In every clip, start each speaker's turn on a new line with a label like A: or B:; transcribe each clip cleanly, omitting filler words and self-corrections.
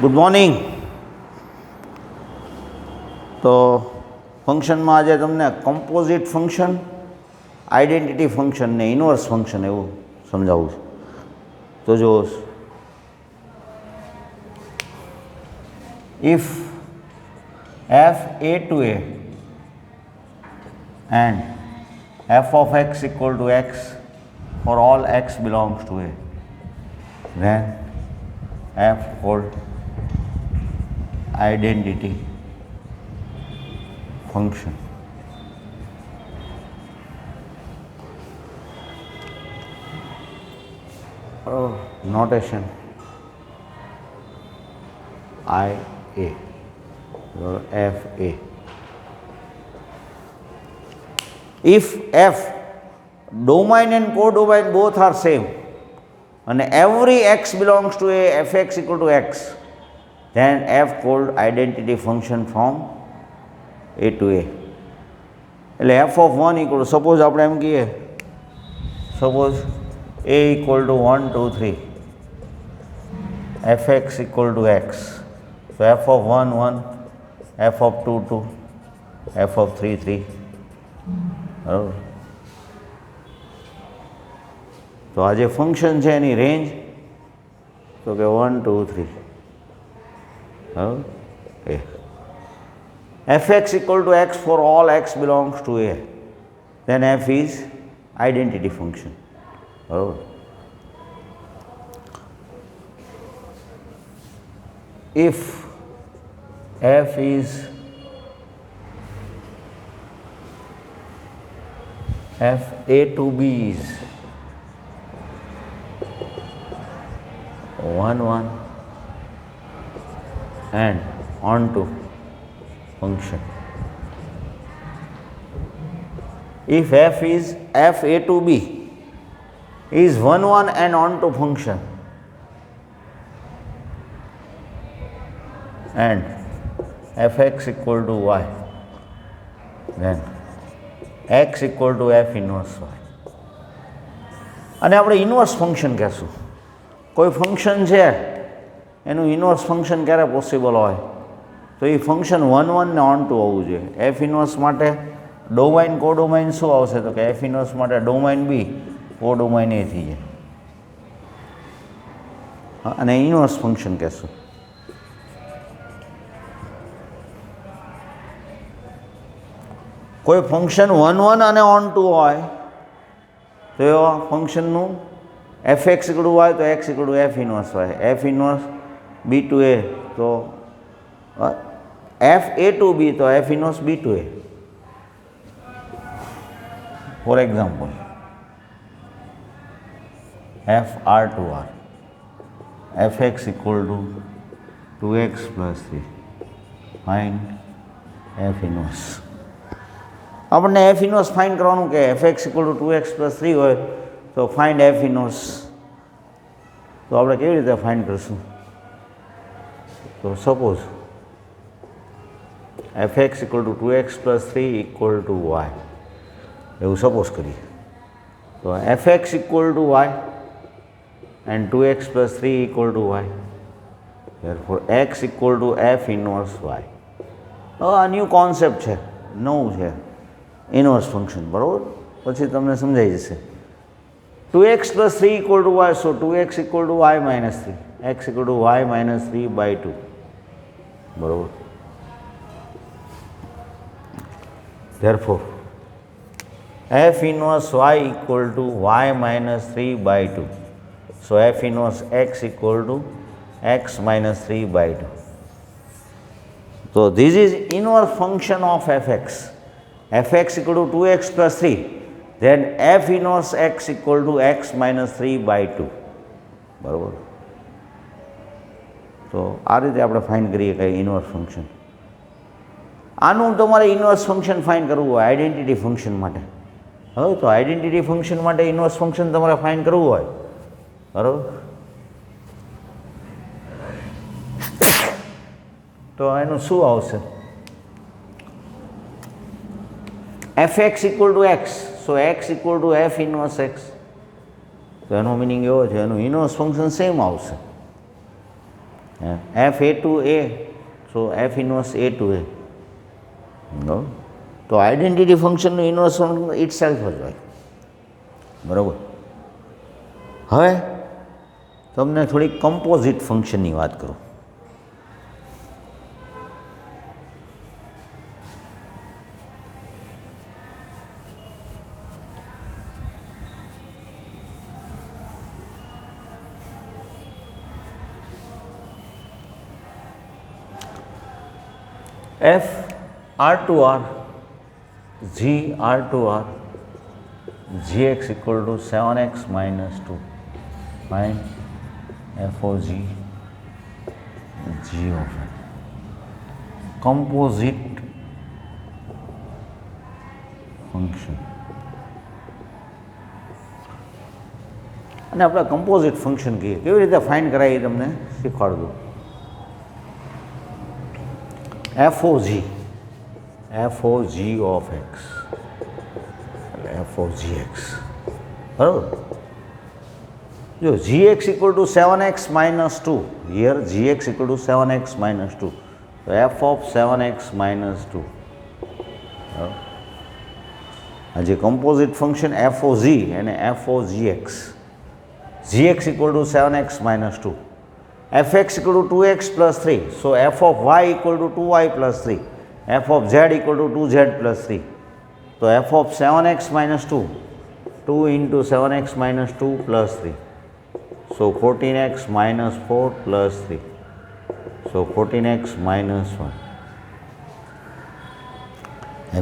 A: Good morning. તો ફંક્શનમાં આજે તમને કમ્પોઝિટ ફંક્શન, આઈડેન્ટિટી ફંક્શન ને ઇન્વર્સ ફંક્શન એવું સમજાવું છું. તો જો if f a to a and f of x equal to x for all x belongs to a, then f called identity function. Notation I A or F A. If f domain and codomain both are same and every x belongs to a fx equal to x, then f called identity function from a to a. એટલે f of 1 equal to, suppose આપણે એમ કહીએ, suppose a equal to 1 2 3, fx equal to x, so f of 1 1, f of 2 2, f of 3 3. બરાબર. તો આ જે function છે એની range તો કે 1 2 3. બરાબર. fx equal to x for all x belongs to a, then f is identity function. બરાબર. if f is f a to b is 1 1 and onto function. If f is f a to b is 1 1 and onto function and fx equal to y, then x equal to f inverse y. અને આપણે inverse function કહેશું. કોઈ function છે એનું inverse function ક્યારે possible હોય તો એ function 1 1 ને ઓન ટુ હોવું જોઈએ. એફ ઇન્વર્સ માટે ડોમાઇન કોડોમાઇન શું આવશે તો કે એફ ઇન્વર્સ માટે ડોમાઇન બી કોડોમાઇન એ થઈ જાય. અને ઇન્વર્સ ફંક્શન કહેશું. કોઈ ફંક્શન 1 1 અને ઓન ટુ હોય તો એવા ફંક્શનનું F x equal to Y તો X equal to F inverse Y, F inverse B to A તો એફ એ ટુ બી તો F inverse B to A. For example F R to R, F x equal to 2x plus 3, find F inverse. આપણને F inverse find કરવાનું કે F x equal to 2x plus 3 હોય તો find F inverse. તો આપણે કેવી રીતે find કરીશું? તો suppose f x equal to 2x plus 3 equal to y એવું સપોઝ કરીએ. તો f x equal to y and 2x plus 3 equal to y, therefore x equal to F inverse y. આ ન્યૂ કોન્સેપ્ટ છે, નવું છે inverse function. બરાબર. પછી તમને સમજાઈ જશે. 2x plus 3 equal to y, so 2x equal to y minus 3, x equal to y minus 3 by 2. બરાબર. Therefore f inverse y equal to y minus 3 by 2, so f inverse x equal to x minus 3 by 2. તો this is inverse function of f x. fx equal to 2x plus 3, then f inverse x equal to x minus 3 by 2. બરાબર. તો આ રીતે આપણે find કરીએ કે inverse function. આનું તમારે ઇન્વર્સ ફંક્શન ફાઇન્ડ કરવું હોય આઈડેન્ટિટી ફંક્શન માટે. હવે તો આઈડેન્ટિટી ફંક્શન માટે ઇન્વર્સ ફંક્શન તમારે ફાઇન્ડ કરવું હોય, બરાબર, તો એનું શું આવશે? F x equal to x, so x equal to F inverse x. તો એનો મિનિંગ એવો છે એનું ઇનવર્સ ફંક્શન સેમ આવશે. F A two A, so f inverse A two A. તો આઈડેન્ટિટી ફંક્શનનું ઇન્વર્સ ઇટ સેલ્ફ જ હોય. બરાબર. હવે તમને થોડીક કમ્પોઝિટ ફંક્શનની વાત કરું. F R to R, G R to R, Gx equal to 7x minus 2. Find f of g, g of n. Composite function. અને આપણે કમ્પોઝિટ ફંક્શન કહીએ, કેવી રીતે ફાઇન્ડ કરાય એ તમને શીખવાડ દઉં. f of g of x, f of gx, બરાબર. જો gx equal to 7x minus 2, here gx equal to 7x minus 2, so f of 7x minus 2. આ જે composite function f of g અને f of gx, gx equal to 7x minus 2, fx equal to 2x plus 3, so f of y equal to 2y plus 3, f of z equal to 2z plus 3, so f of 7x minus 2, 2 into 7x minus 2 plus 3, so 14x minus 4 plus 3, so 14x minus 1.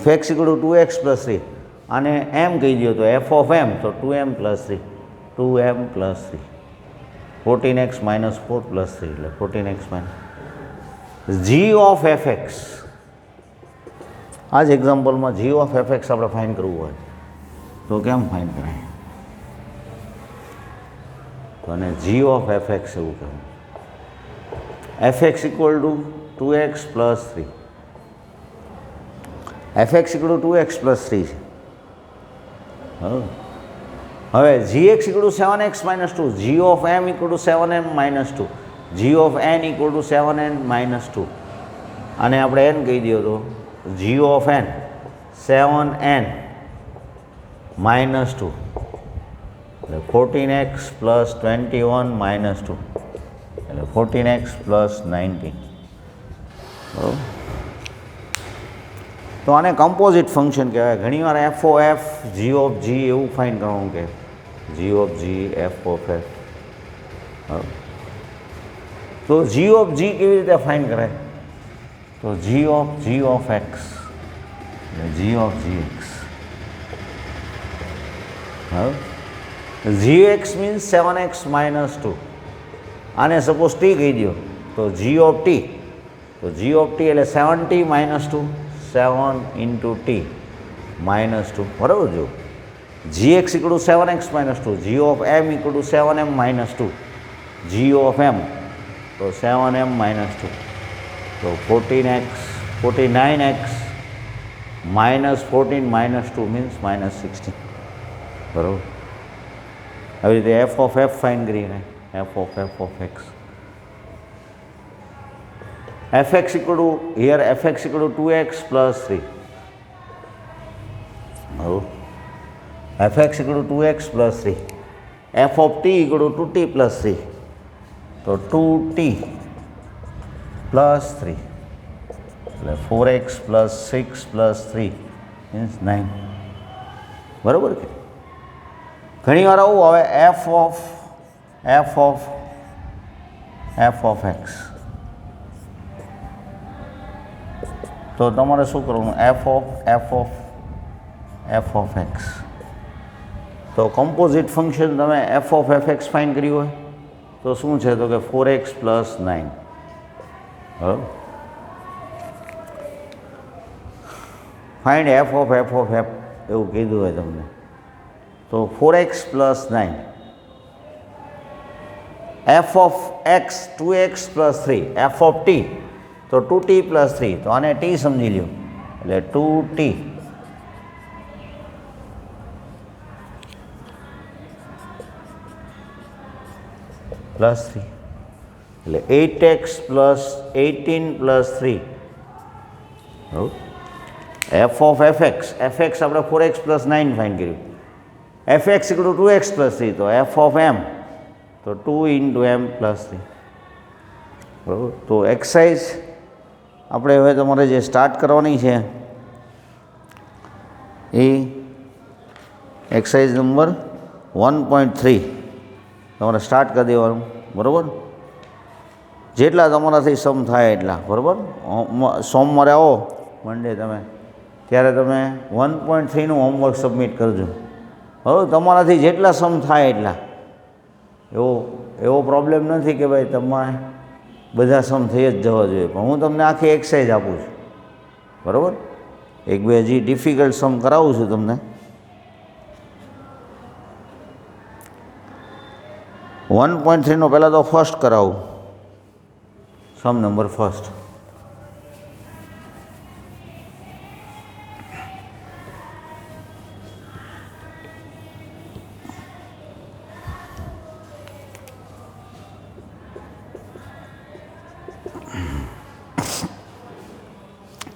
A: fx equal to 2x plus 3, અને m કહી દો તો f of m, તો 2m plus 3, 2m plus 3. 14x minus 4 plus 3 એટલે 14x minus g of fx. આ જ એક્ઝામ્પલમાં g of fx આપણે find કરવું હોય તો કેમ ફાઇન્ડ કરાય? અને g of fx એવું કહેવું. fx equal to 2x plus 3, fx equal to 2x plus 3 છે. હવે gx equal to 7x minus 2, g of m equal to 7m minus 2, g of n equal to 7n minus 2. અને આપણે n કહી દો તો g of n 7n minus 2, એટલે 14x plus 21 minus 2, એટલે 14x plus 19. બરાબર. તો આને કમ્પોઝિટ ફંક્શન કહેવાય. ઘણીવાર F O F, G of G એવું ફાઇન કરવાનું કે G of G, F of F. તો જી ઓફ જી કેવી રીતે ફાઇન કરાય? તો જી ઓફ એક્સ એટલે G of G X. G X means 7x minus 2. આને સપોઝ ટી કહી દો તો જી ઓફ ટી, તો જી ઓફ ટી એટલે 7t minus 2, 7 into t minus 2. બરાબર. જો gx equal to 7x minus 2, g of m equal to 7m minus 2, g of m તો 7m minus 2, તો 49x minus 14 minus 2 means minus 16. બરાબર. આવી રીતે f of f fine કરીને f of x. fx equal to, here fx equal to 2x plus 3. fx equal to 2x plus 3. f of t equal to 2t plus 3. So 2t plus 3. એટલે 4x plus 6 plus 3 means 9. બરાબર કે? ઘણી વાર આવું આવે f of x. તો તમારે શું કરવાનું? f of x. તો કમ્પોઝિટ ફંક્શન તમે f of fx ફાઇન કર્યું હોય તો શું છે? તો કે 4x plus 9. બરાબર. ફાઇન્ડ f of f એવું કીધું હોય તમને તો 4x plus 9. f of x 2x plus 3, f of t તો 2t plus 3, તો આને t સમજી લ્યો એટલે 2t plus 3. એટલે 8x પ્લસ 18 પ્લસ 3 બરાબર. એફ ઓફ એફએક્સ આપણે 4x પ્લસ 9 ફાઇન કર્યું. FX equal to 2x plus 3, તો એફ ઓફ એમ તો 2 ઇન્ટુ એમ પ્લસ 3 બરાબર. તો એક્સરસાઇઝ આપણે હવે તમારે જે સ્ટાર્ટ કરવાની છે એ એક્સરસાઇઝ નંબર 1.3 તમારે સ્ટાર્ટ કરી દેવાનું બરાબર. જેટલા તમારાથી સમ થાય એટલા બરાબર. સોમવારે આવો મંડે તમે ત્યારે તમે 1.3નું હોમવર્ક સબમિટ કરજો બરાબર. તમારાથી જેટલા સમ થાય એટલા. એવો પ્રોબ્લેમ નથી કે ભાઈ તમારે બધા સમ થઈ જ જવા જોઈએ, પણ હું તમને આખી એક્સરસાઇઝ આપું છું બરાબર. એક બે હજી ડિફિકલ્ટ સમ કરાવું છું તમને. 1.3નો પહેલાં તો ફર્સ્ટ કરાવું, some number first.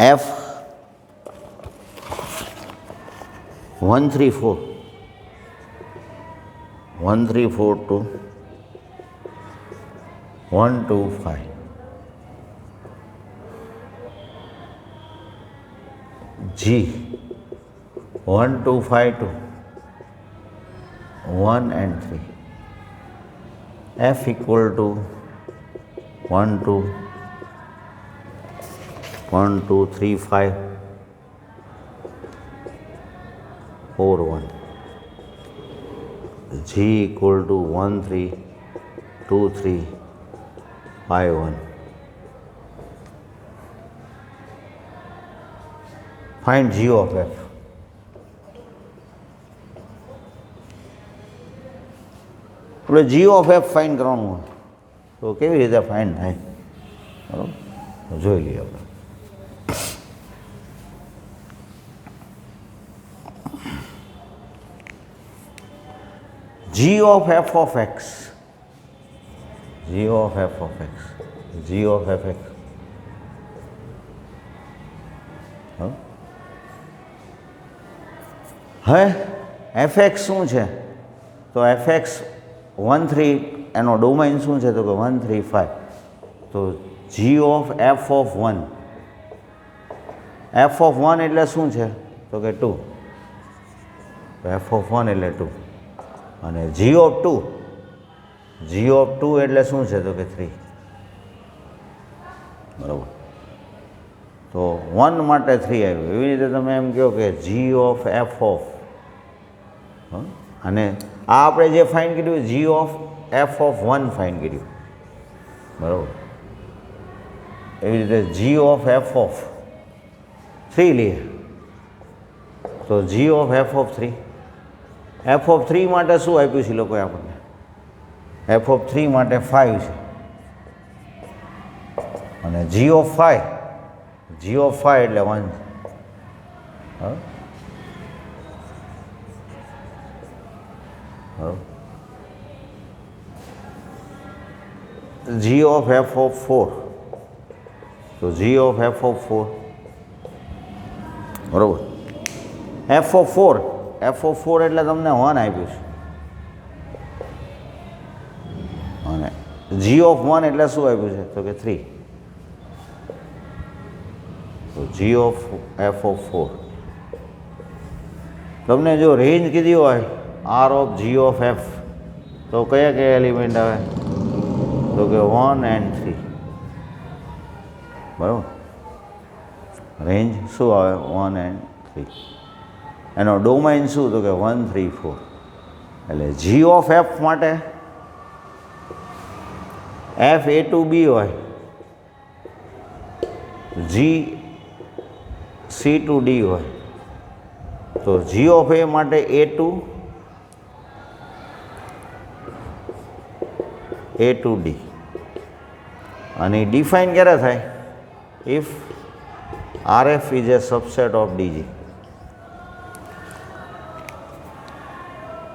A: F 134 to 125. G 125 to 1 and 3. F equal to 1 to 1, 2, 3, 5, 4, 1. G equal to 1, 3, 2, 3, 5, 1. Find G of F. આપણે G of F ફાઇન્ડ કરવાનું હોય તો કેવી રીતે ફાઇન્ડ થાય બરાબર, જોઈ લઈએ આપણે. G of f of x, G of f of x, G of fx. હવે fx શું છે તો fx 1, 3 એનો ડોમાઇન શું છે તો કે 1, 3, 5. તો G of f of 1, f of 1 એટલે શું છે તો કે 2, f of 1 એટલે 2. અને G of 2, G of 2 એટલે શું છે તો કે 3 બરાબર. તો 1 માટે 3 આવ્યું. એવી રીતે તમે એમ કહો કે G of f of, અને આ આપણે જે ફાઇન કર્યું G of f of 1 fine કર્યું બરાબર. એવી રીતે G of f of 3 લઈએ તો G of f of 3. f of 3 માટે શું આપ્યું છે લોકોએ આપણને? f of 3 માટે 5 છે. અને G of 5, G of 5 એટલે 1 છે. G of f of 4, તો G of f of 4 બરાબર. f of 4, f of 4 એટલે તમને 1 આપ્યું છે. અને G of 1 એટલે શું આપ્યું છે તો કે 3. તો G of f of 4. તમને જો રેન્જ કીધી હોય R of G of f તો કયા કયા એલિમેન્ટ આવે તો કે 1 and 3 બરાબર. રેન્જ શું આવે 1 and 3. એનો ડોમાઇન શું તો કે 1, 3, 4. એટલે G of f માટે f a to b હોય, G c to d હોય, તો G of a માટે a to d. અને ડિફાઇન ક્યારે થાય? If RF is a subset of DG.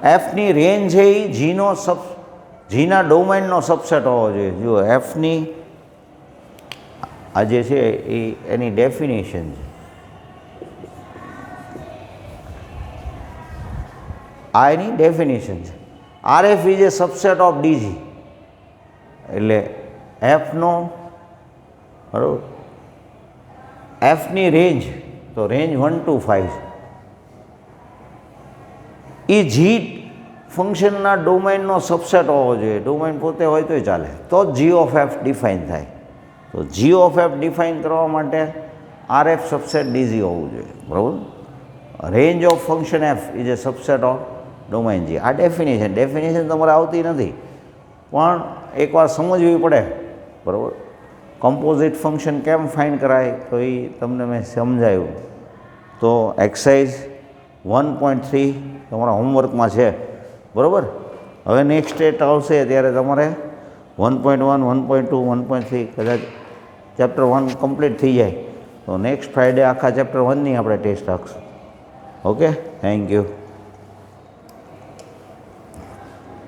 A: f ની રેન્જ છે એ G નો જીના ડોમેનનો સબસેટ હોવો જોઈએ. જુઓ એફની આ જે છે એ એની ડેફિનેશન છે. આ એની ડેફિનેશન છે. R f is a subset of DG. એટલે એફનો બરાબર એફની રેન્જ તો રેન્જ 1 to 5 છે. એ જી ફંક્શનના ડોમેનનો સબસેટ હોવો જોઈએ. ડોમેન પોતે હોય તોય ચાલે, તો જ જી ઓફ એફ ડિફાઇન થાય. તો જી ઓફ એફ ડિફાઇન કરવા માટે આર એફ સબસેટ ડીજી હોવું જોઈએ. બરાબર. Range of function F is a subset of domain G. આ ડેફિનેશન તમારે આવતી નથી, પણ એકવાર સમજવી પડે. બરાબર. કમ્પોઝિટ ફંક્શન કેમ ફાઇન્ડ કરાય તો એ તમને મેં સમજાવ્યું. તો એક્સરસાઇઝ 1.3 તમારા હોમવર્કમાં છે. બરાબર. હવે નેક્સ્ટ ડેટ આવશે ત્યારે તમારે 1.1, 1.2, 1.3 કદાચ ચેપ્ટર 1 કમ્પ્લીટ થઈ જાય તો નેક્સ્ટ ફ્રાઈડે આખા ચેપ્ટર 1ની આપણે ટેસ્ટ રાખશું. Okay, thank you.